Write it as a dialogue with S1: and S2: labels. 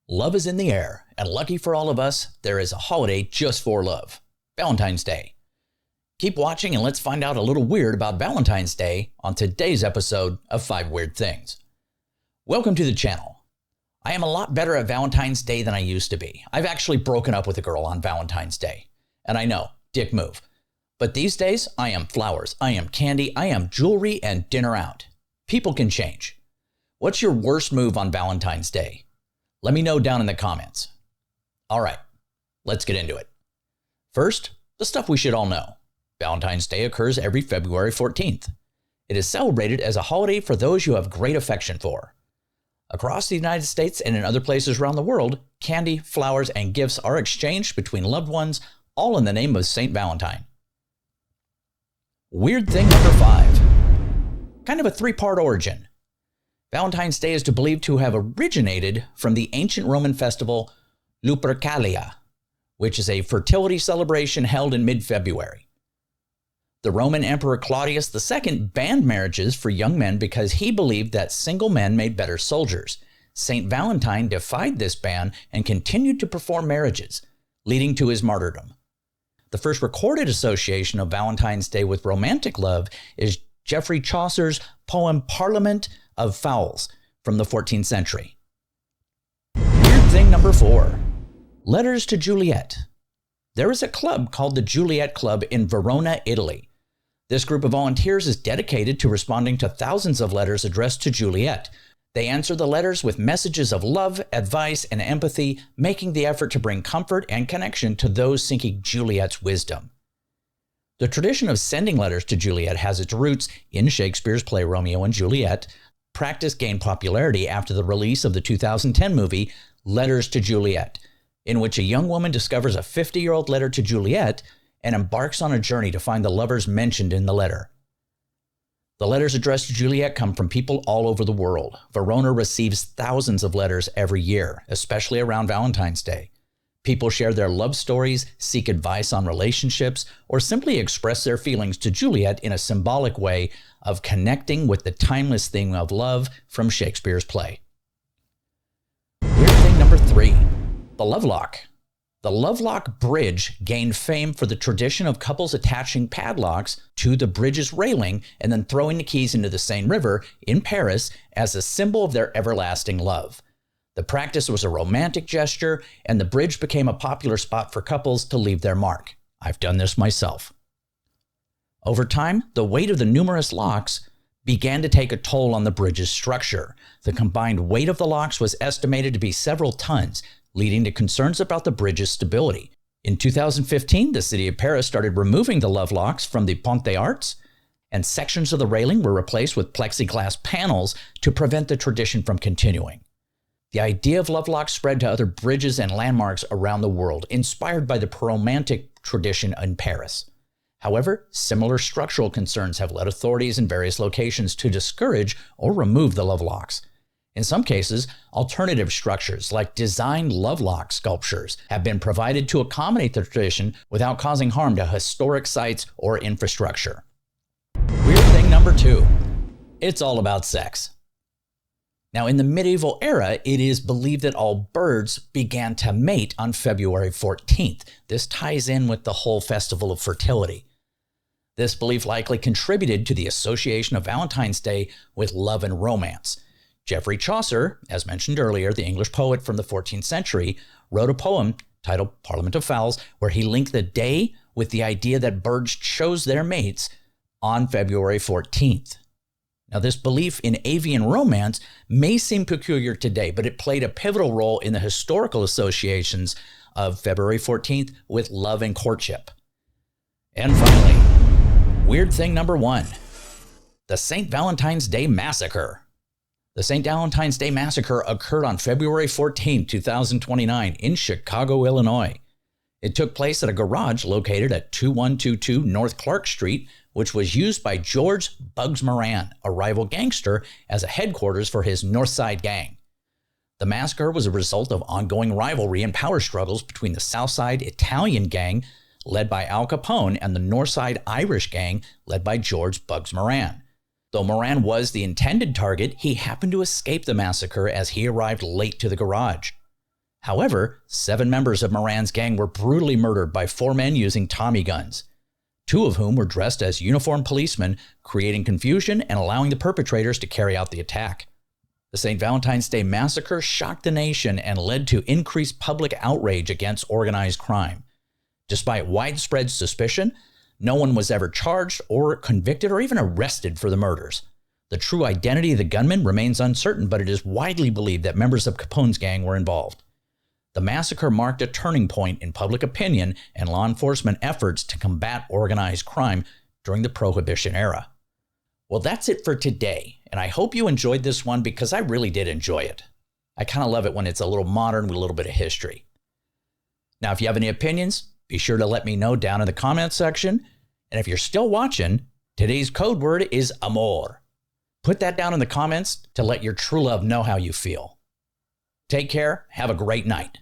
S1: Love is in the air, and lucky for all of us, there is a holiday just for love, Valentine's Day. Keep watching and let's find out a little weird about Valentine's Day on today's episode of 5 Weird Things. Welcome to the channel. I am a lot better at Valentine's Day than I used to be. I've actually broken up with a girl on Valentine's Day. And I know, dick move. But these days, I am flowers, I am candy, I am jewelry, and dinner out. People can change. What's your worst move on Valentine's Day? Let me know down in the comments. All right, let's get into it. First, the stuff we should all know. Valentine's Day occurs every February 14th. It is celebrated as a holiday for those you have great affection for. Across the United States and in other places around the world, candy, flowers, and gifts are exchanged between loved ones, all in the name of St. Valentine. Weird thing number 5. Kind of a 3-part origin. Valentine's Day is believed to have originated from the ancient Roman festival Lupercalia, which is a fertility celebration held in mid-February. The Roman Emperor Claudius II banned marriages for young men because he believed that single men made better soldiers. St. Valentine defied this ban and continued to perform marriages, leading to his martyrdom. The first recorded association of Valentine's Day with romantic love is Geoffrey Chaucer's poem Parliament of Fowls from the 14th century. Weird thing number 4. Letters to Juliet. There is a club called the Juliet Club in Verona, Italy. This group of volunteers is dedicated to responding to thousands of letters addressed to Juliet. They answer the letters with messages of love, advice, and empathy, making the effort to bring comfort and connection to those seeking Juliet's wisdom. The tradition of sending letters to Juliet has its roots in Shakespeare's play Romeo and Juliet. Practice gained popularity after the release of the 2010 movie Letters to Juliet, in which a young woman discovers a 50-year-old letter to Juliet and embarks on a journey to find the lovers mentioned in the letter. The letters addressed to Juliet come from people all over the world. Verona receives thousands of letters every year, especially around Valentine's Day. People share their love stories, seek advice on relationships, or simply express their feelings to Juliet in a symbolic way of connecting with the timeless theme of love from Shakespeare's play. Weird thing number 3. The Lovelock. The Lovelock Bridge gained fame for the tradition of couples attaching padlocks to the bridge's railing and then throwing the keys into the Seine River in Paris as a symbol of their everlasting love. The practice was a romantic gesture, and the bridge became a popular spot for couples to leave their mark. I've done this myself. Over time, the weight of the numerous locks began to take a toll on the bridge's structure. The combined weight of the locks was estimated to be several tons, leading to concerns about the bridge's stability. In 2015, the city of Paris started removing the love locks from the Pont des Arts, and sections of the railing were replaced with plexiglass panels to prevent the tradition from continuing. The idea of love locks spread to other bridges and landmarks around the world, inspired by the romantic tradition in Paris. However, similar structural concerns have led authorities in various locations to discourage or remove the love locks. In some cases, alternative structures like designed love lock sculptures have been provided to accommodate the tradition without causing harm to historic sites or infrastructure. Weird thing number 2. It's all about sex. Now, in the medieval era, it is believed that all birds began to mate on February 14th. This ties in with the whole festival of fertility. This belief likely contributed to the association of Valentine's Day with love and romance. Geoffrey Chaucer, as mentioned earlier, the English poet from the 14th century, wrote a poem titled Parliament of Fowls, where he linked the day with the idea that birds chose their mates on February 14th. Now, this belief in avian romance may seem peculiar today, but it played a pivotal role in the historical associations of February 14th with love and courtship. And finally, weird thing number 1. The St. Valentine's Day Massacre. The St. Valentine's Day Massacre occurred on February 14, 2029 in Chicago, Illinois. It took place at a garage located at 2122 North Clark Street, which was used by George "Bugs" Moran, a rival gangster, as a headquarters for his North Side gang. The massacre was a result of ongoing rivalry and power struggles between the South Side Italian gang, led by Al Capone, and the North Side Irish gang, led by George "Bugs" Moran. Though Moran was the intended target, he happened to escape the massacre as he arrived late to the garage. However, 7 members of Moran's gang were brutally murdered by 4 men using Tommy guns, 2 of whom were dressed as uniformed policemen, creating confusion and allowing the perpetrators to carry out the attack. The St. Valentine's Day massacre shocked the nation and led to increased public outrage against organized crime. Despite widespread suspicion, no one was ever charged or convicted or even arrested for the murders. The true identity of the gunman remains uncertain, but it is widely believed that members of Capone's gang were involved. The massacre marked a turning point in public opinion and law enforcement efforts to combat organized crime during the Prohibition era. Well, that's it for today, and I hope you enjoyed this one because I really did enjoy it. I kind of love it when it's a little modern with a little bit of history. Now, if you have any opinions, be sure to let me know down in the comments section. And if you're still watching, today's code word is amor. Put that down in the comments to let your true love know how you feel. Take care. Have a great night.